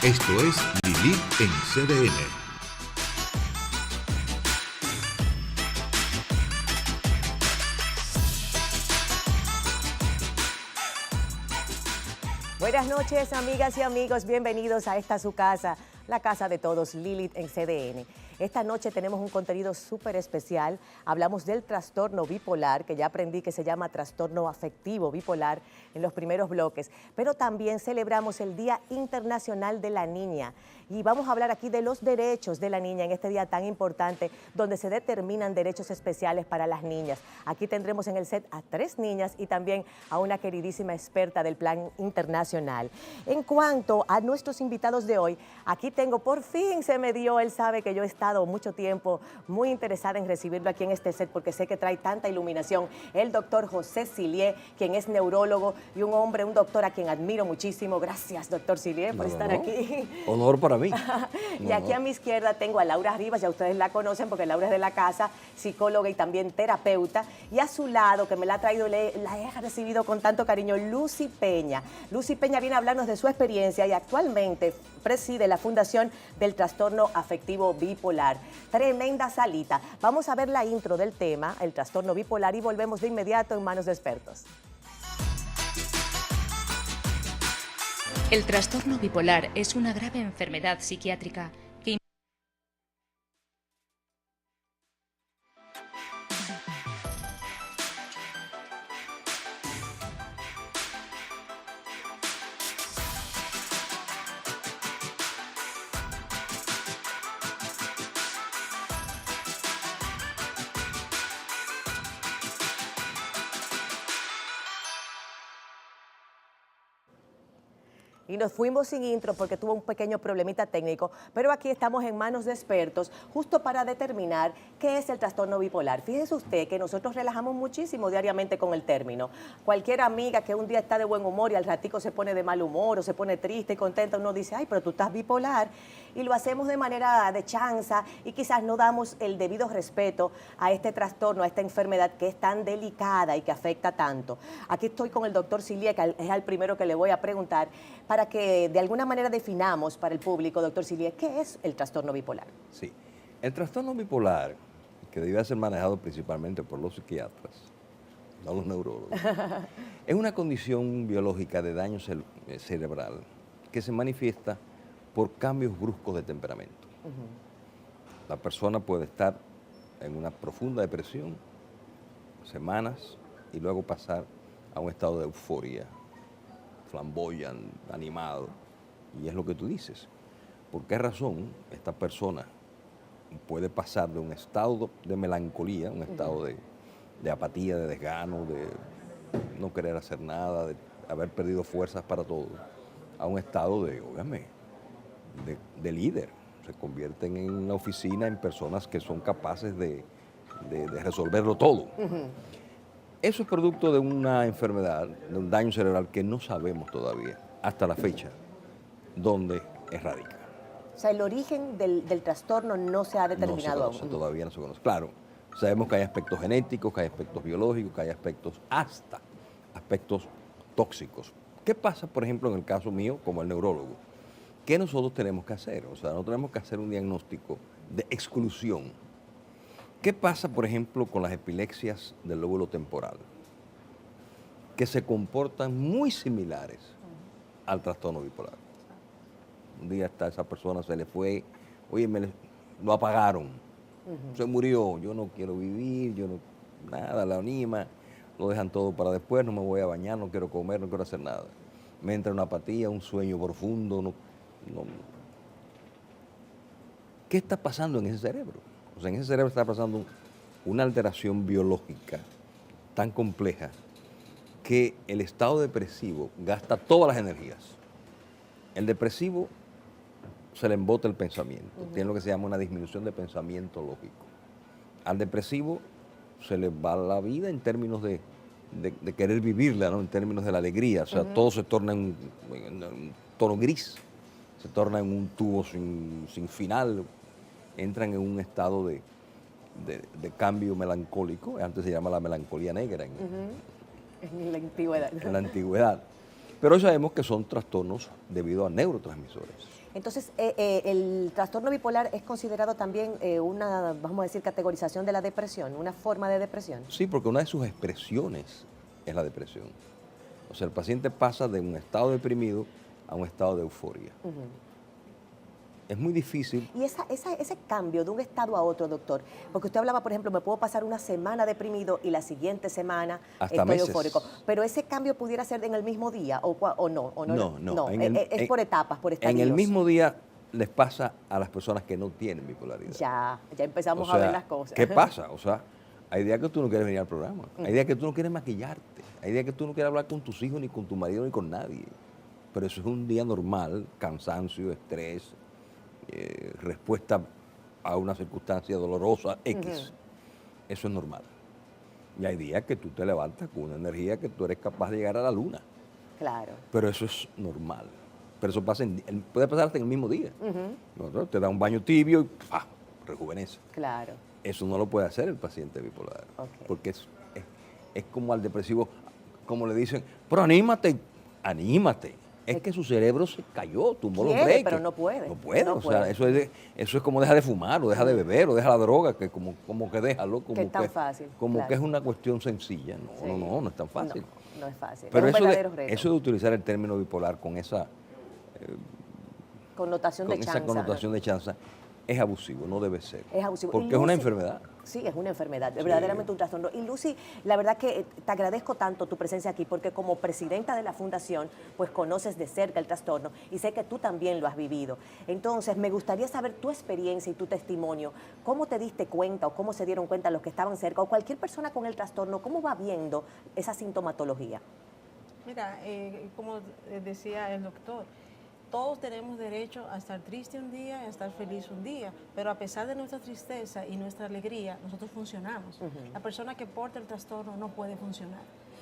Esto es Lilith en CDN. Buenas noches, amigas y amigos. Bienvenidos a esta su casa, la casa de todos, Lilith en CDN. Esta noche tenemos un contenido súper especial. Hablamos del trastorno bipolar, que ya aprendí que se llama trastorno afectivo bipolar en los primeros bloques. Pero también celebramos el Día Internacional de la Niña. Y vamos a hablar aquí de los derechos de la niña en este día tan importante, donde se determinan derechos especiales para las niñas. Aquí tendremos en el set a 3 niñas y también a una queridísima experta del plan internacional. En cuanto a nuestros invitados de hoy, aquí tengo, por fin se me dio, él sabe que yo he estado mucho tiempo muy interesada en recibirlo aquí en este set porque sé que trae tanta iluminación. El doctor José Sillier, quien es neurólogo y un hombre, un doctor a quien admiro muchísimo. Gracias, doctor Sillier, por estar aquí. Honor para mí. Y aquí a mi izquierda tengo a Laura Rivas, ya ustedes la conocen porque Laura es de la casa, psicóloga y también terapeuta. Y a su lado, que me la ha traído, la he recibido con tanto cariño, Lucy Peña. Lucy Peña viene a hablarnos de su experiencia y actualmente preside la Fundación del Trastorno Afectivo Bipolar. Tremenda salita. Vamos a ver la intro del tema, el trastorno bipolar, y volvemos de inmediato en manos de expertos. El trastorno bipolar es una grave enfermedad psiquiátrica que Y nos fuimos sin intro porque tuvo un pequeño problemita técnico, pero aquí estamos en manos de expertos justo para determinar qué es el trastorno bipolar. Fíjese usted que nosotros relajamos muchísimo diariamente con el término. Cualquier amiga que un día está de buen humor y al ratico se pone de mal humor o se pone triste y contenta, uno dice, ay, pero tú estás bipolar. Y lo hacemos de manera de chanza y quizás no damos el debido respeto a este trastorno, a esta enfermedad que es tan delicada y que afecta tanto. Aquí estoy con el doctor Sillier, que es el primero que le voy a preguntar, para que de alguna manera definamos para el público, doctor Sillier, ¿qué es el trastorno bipolar? Sí, el trastorno bipolar, que debe ser manejado principalmente por los psiquiatras, no los neurólogos, es una condición biológica de daño cerebral que se manifiesta por cambios bruscos de temperamento. La persona puede estar en una profunda depresión semanas y luego pasar a un estado de euforia, flamboyante, animado, y es lo que tú dices. ¿Por qué razón esta persona puede pasar de un estado de melancolía, un estado de apatía, de desgano, de no querer hacer nada, de haber perdido fuerzas para todo, a un estado de, óigame, de líder? Se convierten en la oficina en personas que son capaces de resolverlo todo. Eso es producto de una enfermedad, de un daño cerebral que no sabemos todavía, hasta la fecha, dónde radica. O sea, el origen del trastorno no se ha determinado No se conoce, aún. todavía no se conoce. Claro, sabemos que hay aspectos genéticos, que hay aspectos biológicos, que hay aspectos hasta aspectos tóxicos. ¿Qué pasa, por ejemplo, en el caso mío, como el neurólogo? ¿Qué nosotros tenemos que hacer? O sea, no tenemos que hacer un diagnóstico de exclusión. ¿Qué pasa, por ejemplo, con las epilepsias del lóbulo temporal? Que se comportan muy similares al trastorno bipolar. Un día esa persona se le fue, oye, lo apagaron, se murió, yo no quiero vivir, yo no, nada, la anima, lo dejan todo para después, no me voy a bañar, no quiero comer, no quiero hacer nada. Me entra una apatía, un sueño profundo. ¿Qué está pasando en ese cerebro? O sea, en ese cerebro está pasando una alteración biológica tan compleja que el estado depresivo gasta todas las energías. El depresivo se le embota el pensamiento, tiene lo que se llama una disminución de pensamiento lógico. Al depresivo se le va la vida en términos de querer vivirla, ¿no? En términos de la alegría, o sea, todo se torna en un tono gris, se torna en un tubo sin final, entran en un estado de cambio melancólico, antes se llama la melancolía negra En la antigüedad. en la antigüedad. Pero hoy sabemos que son trastornos debido a neurotransmisores. Entonces, el trastorno bipolar es considerado también una, vamos a decir, categorización de la depresión, una forma de depresión. Sí, porque una de sus expresiones es la depresión. O sea, el paciente pasa de un estado deprimido a un estado de euforia. Es muy difícil. Y ese cambio de un estado a otro, doctor, porque usted hablaba, por ejemplo, me puedo pasar una semana deprimido y la siguiente semana Hasta estoy meses. eufórico. Pero ese cambio pudiera ser en el mismo día o no. No. Es por etapas, por estadios. En el mismo día les pasa a las personas que no tienen bipolaridad. Ya empezamos O sea, a ver las cosas. ¿qué pasa? O sea, hay días que tú no quieres venir al programa, hay días que tú no quieres maquillarte, hay días que tú no quieres hablar con tus hijos, ni con tu marido, ni con nadie. Pero eso es un día normal, cansancio, estrés, respuesta a una circunstancia dolorosa X. Eso es normal. Y hay días que tú te levantas con una energía que tú eres capaz de llegar a la luna. Claro. Pero eso es normal. Pero eso pasa puede pasar hasta en el mismo día. ¿No? Te da un baño tibio y ¡pah! Rejuvenece. Claro. Eso no lo puede hacer el paciente bipolar. Ok. Porque es como al depresivo, como le dicen, pero anímate. Es que su cerebro se cayó, tumbó los Quiere, breaks. pero no puede. No puede. No O sea, puede. eso es como deja de fumar, o deja de beber, o deja la droga, que como que déjalo. Como Que es tan fácil, Como claro. que es una cuestión sencilla. No, Sí. no es tan fácil. No es fácil. Pero es un eso verdadero reto. eso de utilizar el término bipolar con esa Connotación de chanza. connotación de chanza es abusivo, no debe ser. Es abusivo. Porque Y es una Lucy, enfermedad. Sí, es una enfermedad, es Sí. verdaderamente un trastorno. Y Lucy, la verdad que te agradezco tanto tu presencia aquí, porque como presidenta de la fundación, pues conoces de cerca el trastorno y sé que tú también lo has vivido. Entonces, me gustaría saber tu experiencia y tu testimonio. ¿Cómo te diste cuenta o cómo se dieron cuenta los que estaban cerca o cualquier persona con el trastorno? ¿Cómo va viendo esa sintomatología? Mira, como decía el doctor, todos tenemos derecho a estar triste un día y a estar feliz un día, pero a pesar de nuestra tristeza y nuestra alegría, nosotros funcionamos. La persona que porta el trastorno no puede funcionar,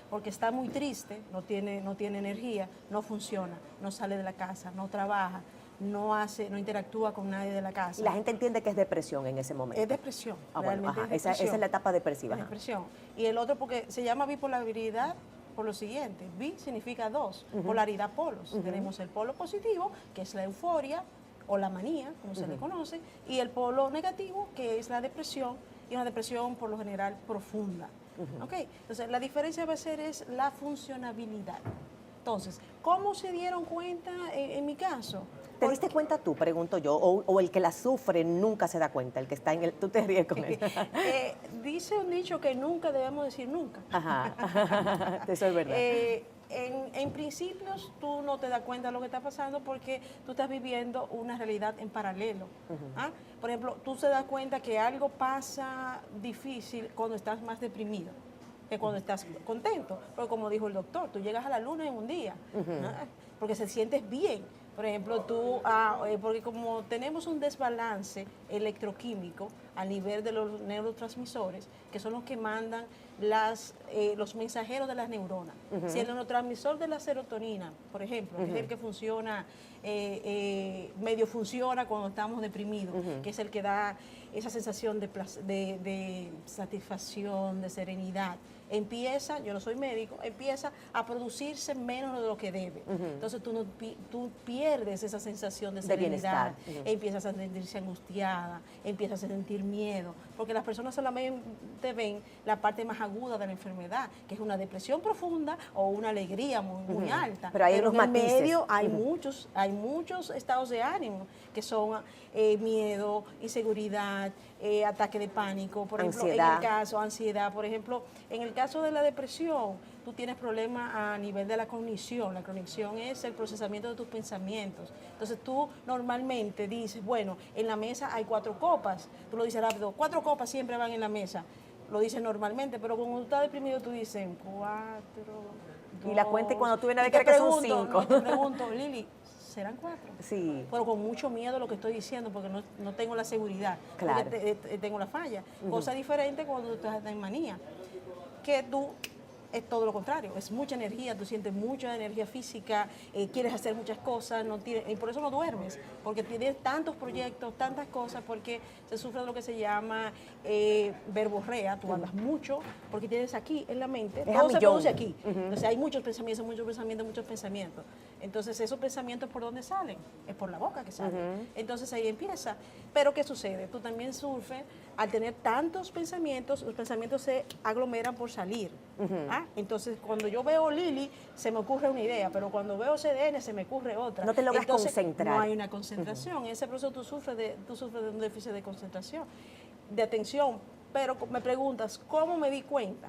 porque está muy triste, no tiene energía, no funciona, no sale de la casa, no trabaja, no interactúa con nadie de la casa. Y la gente entiende que es depresión en ese momento. Es depresión, Bueno, realmente ajá, es depresión. esa es la etapa depresiva. Es Ajá. depresión. Y el otro porque se llama bipolaridad por lo siguiente, bi significa dos, polaridad polos. Tenemos el polo positivo, que es la euforia o la manía, como se le conoce, y el polo negativo, que es la depresión, y una depresión por lo general profunda. ¿Ok? Entonces, la diferencia va a ser es la funcionabilidad. Entonces, ¿cómo se dieron cuenta en mi caso? ¿Te diste cuenta tú, pregunto yo, o el que la sufre nunca se da cuenta, el que está en el... Tú te ríes con él. Dice un dicho que nunca debemos decir nunca. Ajá, eso es verdad. En principios tú no te das cuenta de lo que está pasando porque tú estás viviendo una realidad en paralelo. ¿Ah? Por ejemplo, tú te das cuenta que algo pasa difícil cuando estás más deprimido que cuando estás contento. Pero como dijo el doctor, tú llegas a la luna en un día, ¿ah? Porque se sientes bien. Por ejemplo, porque como tenemos un desbalance electroquímico a nivel de los neurotransmisores, que son los que mandan los mensajeros de las neuronas. Si el neurotransmisor de la serotonina, por ejemplo, que es el que funciona, medio funciona cuando estamos deprimidos, que es el que da esa sensación de satisfacción, de serenidad, empieza, yo no soy médico, empieza a producirse menos de lo que debe. Entonces tú pierdes esa sensación de serenidad, empiezas a sentirse angustiada, empiezas a sentir miedo, porque las personas solamente ven la parte más aguda de la enfermedad, que es una depresión profunda o una alegría muy alta. Pero hay en unos el matices. medio hay muchos estados de ánimo, que son miedo, inseguridad, ataque de pánico, por ejemplo, Ansiedad. ansiedad, por ejemplo, en el caso de la depresión, tú tienes problemas a nivel de la cognición. La cognición es el procesamiento de tus pensamientos. Entonces tú normalmente dices, bueno, en la mesa hay 4 copas, tú lo dices rápido, 4 copas siempre van en la mesa, lo dices normalmente, pero cuando tú estás deprimido tú dices 4, 2, Y la cuenta, y cuando tú vienes a ver, y te crees que son pregunto, 5. no, te pregunto, Lili, ¿serán 4? Sí. Pero con mucho miedo lo que estoy diciendo, porque no tengo la seguridad. Claro. Porque tengo la falla. Cosa diferente cuando tú estás en manía. Que tú es todo lo contrario, es mucha energía, tú sientes mucha energía física, quieres hacer muchas cosas, y por eso no duermes, porque tienes tantos proyectos, tantas cosas, porque se sufre de lo que se llama verborrea, tú hablas mucho, porque tienes aquí en la mente, todo se produce aquí. Entonces hay muchos pensamientos, muchos pensamientos. Entonces esos pensamientos, ¿por dónde salen? Es por la boca que salen. Entonces ahí empieza. Pero ¿qué sucede? Tú también sufres al tener tantos pensamientos, los pensamientos se aglomeran por salir. Entonces, cuando yo veo Lili, se me ocurre una idea, pero cuando veo CDN se me ocurre otra. No te logras Entonces, concentrar. No hay una concentración. En ese proceso tú sufres de un déficit de concentración, de atención. Pero me preguntas, ¿cómo me di cuenta?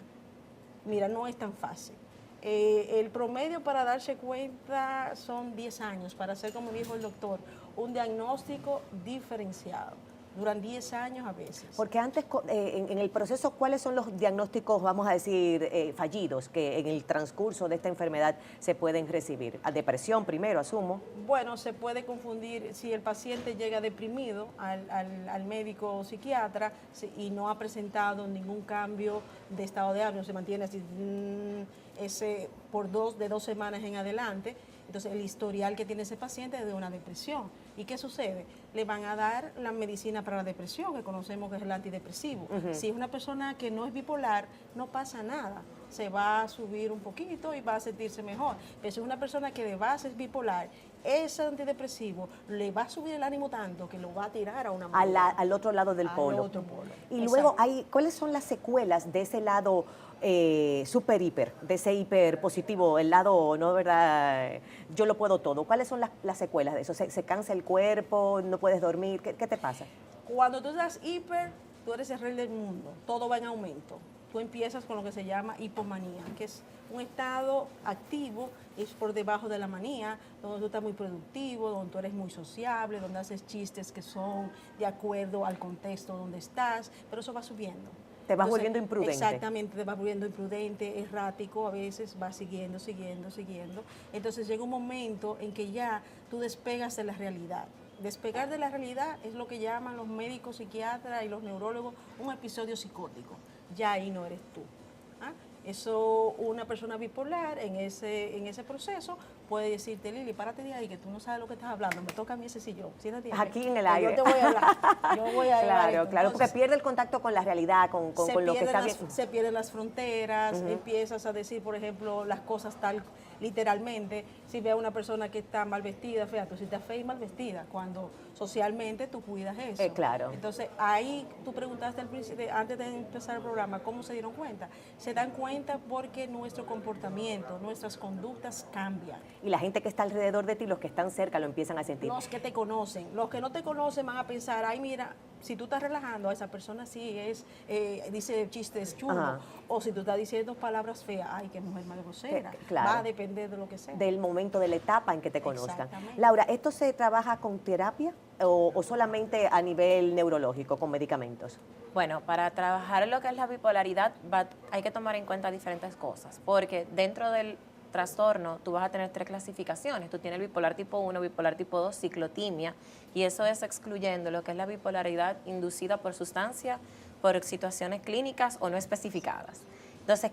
Mira, no es tan fácil. El promedio para darse cuenta son 10 años, para hacer, como dijo el doctor, un diagnóstico diferenciado. Duran 10 años a veces. Porque antes, en el proceso, ¿cuáles son los diagnósticos, vamos a decir, fallidos que en el transcurso de esta enfermedad se pueden recibir? ¿A depresión primero, asumo? Bueno, se puede confundir si el paciente llega deprimido al médico psiquiatra y no ha presentado ningún cambio de estado de ánimo, se mantiene así de 2 semanas en adelante. Entonces, el historial que tiene ese paciente es de una depresión. ¿Y qué sucede? Le van a dar la medicina para la depresión, que conocemos que es el antidepresivo. Si es una persona que no es bipolar, no pasa nada. Se va a subir un poquito y va a sentirse mejor. Pero si es una persona que de base es bipolar, ese antidepresivo le va a subir el ánimo tanto que lo va a tirar a una al otro lado del polo. Al otro polo. Y luego, ¿cuáles son las secuelas de ese lado super hiper, de ese hiper positivo, el lado, ¿no, verdad? Yo lo puedo todo. ¿Cuáles son las secuelas de eso? ¿Se cansa el cuerpo? ¿No puedes dormir? ¿Qué te pasa? Cuando tú estás hiper, tú eres el rey del mundo. Todo va en aumento. Tú empiezas con lo que se llama hipomanía, que es un estado activo, es por debajo de la manía, donde tú estás muy productivo, donde tú eres muy sociable, donde haces chistes que son de acuerdo al contexto donde estás, pero eso va subiendo. Te vas volviendo imprudente. Exactamente, te vas volviendo imprudente, errático, a veces vas siguiendo. Entonces llega un momento en que ya tú despegas de la realidad. Despegar de la realidad es lo que llaman los médicos psiquiatras y los neurólogos un episodio psicótico. Ya ahí no eres tú. Eso, una persona bipolar en ese proceso puede decirte, Lili, párate de ahí, que tú no sabes lo que estás hablando, me toca a mí ese sillón, siéntate ahí. Aquí en el aire. Yo te voy a hablar, yo voy a hablar. Claro, Entonces, porque pierde el contacto con la realidad, con lo que está bien. Se pierden las fronteras, empiezas a decir, por ejemplo, las cosas tal literalmente. Si ve a una persona que está mal vestida, fea, tú si estás fea y mal vestida, cuando socialmente tú cuidas eso. Claro. Entonces, ahí tú preguntaste al principio, antes de empezar el programa, ¿cómo se dieron cuenta? Se dan cuenta porque nuestro comportamiento, nuestras conductas cambian. Y la gente que está alrededor de ti, los que están cerca, lo empiezan a sentir. Los que te conocen, los que no te conocen van a pensar, ay, mira, si tú estás relajando a esa persona sí dice chistes chulos, o si tú estás diciendo palabras feas, ay, qué mujer más grosera. Claro. Va a depender de lo que sea. Del momento, de la etapa en que te conozcan. Exactamente. Laura, ¿esto se trabaja con terapia o solamente a nivel neurológico, con medicamentos? Bueno, para trabajar lo que es la bipolaridad hay que tomar en cuenta diferentes cosas, porque dentro del trastorno tú vas a tener 3 clasificaciones. Tú tienes el bipolar tipo 1, bipolar tipo 2, ciclotimia, y eso es excluyendo lo que es la bipolaridad inducida por sustancia, por situaciones clínicas o no especificadas. Entonces,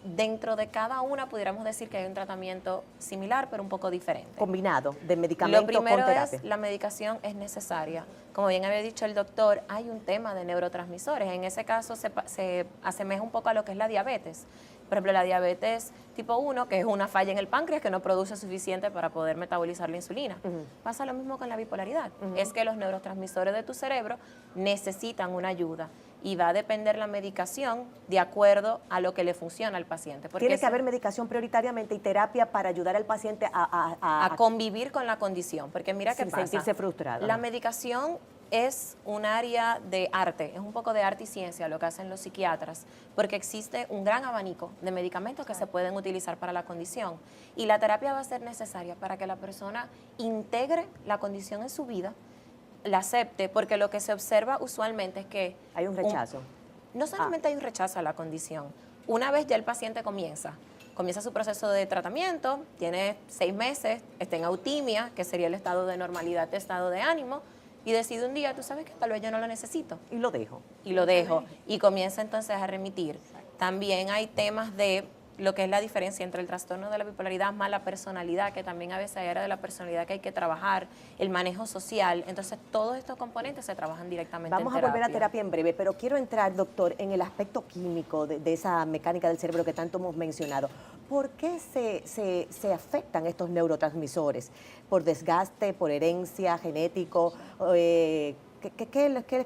dentro de cada una pudiéramos decir que hay un tratamiento similar, pero un poco diferente. Combinado, de medicamento Lo primero con terapia. es, la medicación es necesaria. Como bien había dicho el doctor, hay un tema de neurotransmisores. En ese caso se asemeja un poco a lo que es la diabetes. Por ejemplo, la diabetes tipo 1, que es una falla en el páncreas que no produce suficiente para poder metabolizar la insulina. Pasa lo mismo con la bipolaridad. Es que los neurotransmisores de tu cerebro necesitan una ayuda y va a depender la medicación de acuerdo a lo que le funciona al paciente. Porque Tiene que haber medicación prioritariamente y terapia para ayudar al paciente a convivir con la condición. Porque mira qué sin pasa. sentirse frustrado. La medicación es un área de arte, es un poco de arte y ciencia lo que hacen los psiquiatras, porque existe un gran abanico de medicamentos que se pueden utilizar para la condición. Y la terapia va a ser necesaria para que la persona integre la condición en su vida, la acepte, porque lo que se observa usualmente es que hay un rechazo. No solamente hay un rechazo a la condición. Una vez ya el paciente comienza su proceso de tratamiento, tiene 6 meses, está en autimia, que sería el estado de normalidad, de estado de ánimo, y decide un día, tú sabes que tal vez yo no lo necesito. Y lo dejo. Y lo dejo. Y comienza entonces a remitir. También hay temas de lo que es la diferencia entre el trastorno de la bipolaridad más la personalidad, que también a veces hay áreas de la personalidad que hay que trabajar, el manejo social. Entonces, todos estos componentes se trabajan directamente Vamos a volver a terapia en breve, pero quiero entrar, doctor, en el aspecto químico de esa mecánica del cerebro que tanto hemos mencionado. ¿Por qué se afectan estos neurotransmisores? ¿Por desgaste, por herencia, genético? ¿Qué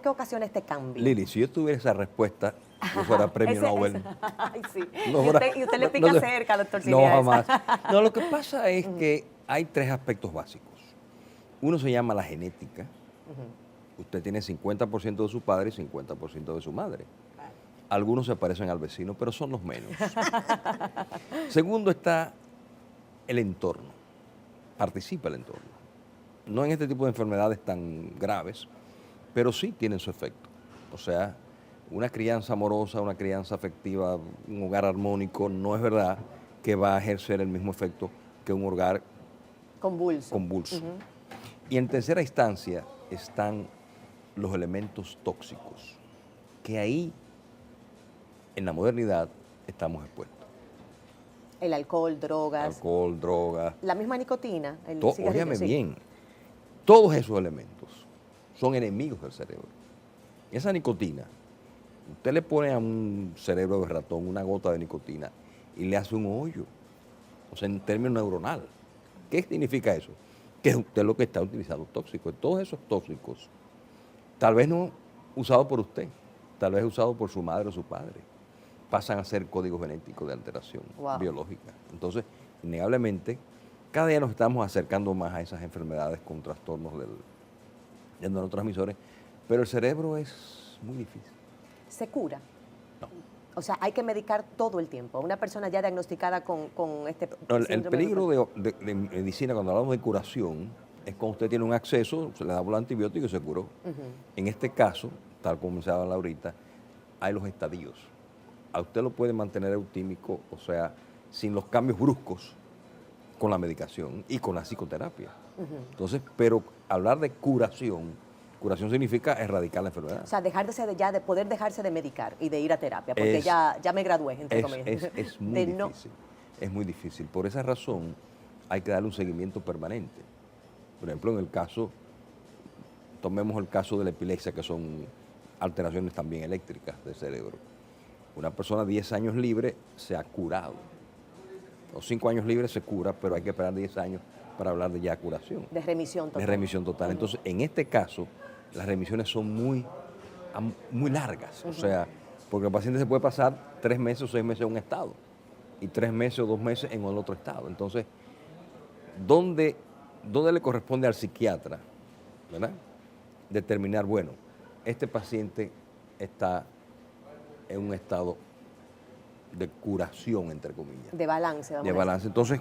ocasiona este cambio? Lili, si yo tuviera esa respuesta, yo fuera premio Nobel. Ay, sí. No, y usted le pica no, cerca, doctor No, Cineas. jamás. No, lo que pasa es que hay 3 aspectos básicos. Uno se llama la genética. Usted tiene 50% de su padre y 50% de su madre. Algunos se parecen al vecino, pero son los menos. Segundo está el entorno. Participa el entorno. No en este tipo de enfermedades tan graves, pero sí tienen su efecto. O sea, una crianza amorosa, una crianza afectiva, un hogar armónico, no es verdad que va a ejercer el mismo efecto que un hogar convulso. Y en tercera instancia están los elementos tóxicos, que ahí, en la modernidad, estamos expuestos. El alcohol, drogas. Alcohol, drogas. La misma nicotina. Óyame bien, todos esos elementos son enemigos del cerebro. Esa nicotina, usted le pone a un cerebro de ratón una gota de nicotina y le hace un hoyo, o sea, en términos neuronal. ¿Qué significa eso? Que usted lo que está utilizando tóxicos. Todos esos tóxicos, tal vez no usados por usted, tal vez usados por su madre o su padre, pasan a ser códigos genéticos de alteración biológica. Entonces, innegablemente, cada día nos estamos acercando más a esas enfermedades con trastornos de neurotransmisores, pero el cerebro es muy difícil. ¿Se cura? No. O sea, hay que medicar todo el tiempo. Una persona ya diagnosticada con este No, el síndrome peligro de medicina, cuando hablamos de curación, es cuando usted tiene un acceso, se le da por antibiótico y se curó. En este caso, tal como se habla ahorita, hay los estadios. A usted lo puede mantener eutímico, o sea, sin los cambios bruscos, con la medicación y con la psicoterapia. Entonces, pero hablar de curación significa erradicar la enfermedad. O sea, de poder dejarse de medicar y de ir a terapia, porque ya me gradué, entre comillas. Es muy difícil. Es muy difícil. Por esa razón, hay que darle un seguimiento permanente. Por ejemplo, tomemos el caso de la epilepsia, que son alteraciones también eléctricas del cerebro. Una persona 10 años libre se ha curado. O 5 años libre se cura, pero hay que esperar 10 años para hablar de ya curación. De remisión total. De remisión total. Entonces, en este caso, las remisiones son muy largas. O sea, porque el paciente se puede pasar 3 meses o 6 meses en un estado y 3 meses o 2 meses en el otro estado. Entonces, ¿dónde le corresponde al psiquiatra, ¿verdad?, determinar, bueno, este paciente está en un estado de curación, entre comillas. De balance, vamos De balance. Entonces,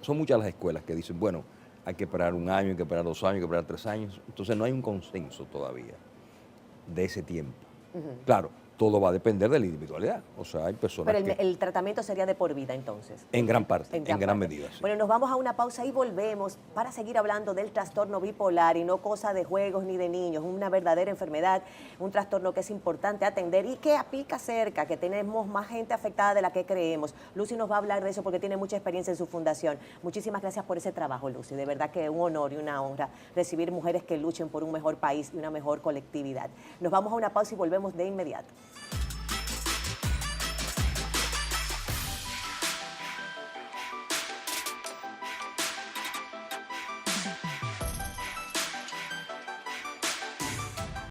son muchas las escuelas que dicen, bueno, hay que esperar 1 año, hay que esperar 2 años, hay que esperar 3 años. Entonces, no hay un consenso todavía de ese tiempo. Claro, todo va a depender de la individualidad. O sea, hay personas Pero el tratamiento sería de por vida, entonces. En gran parte, en gran parte. medida, sí. Bueno, nos vamos a una pausa y volvemos para seguir hablando del trastorno bipolar y no cosa de juegos ni de niños, una verdadera enfermedad, un trastorno que es importante atender y que pica cerca, que tenemos más gente afectada de la que creemos. Lucy nos va a hablar de eso porque tiene mucha experiencia en su fundación. Muchísimas gracias por ese trabajo, Lucy. De verdad que un honor y una honra recibir mujeres que luchen por un mejor país y una mejor colectividad. Nos vamos a una pausa y volvemos de inmediato.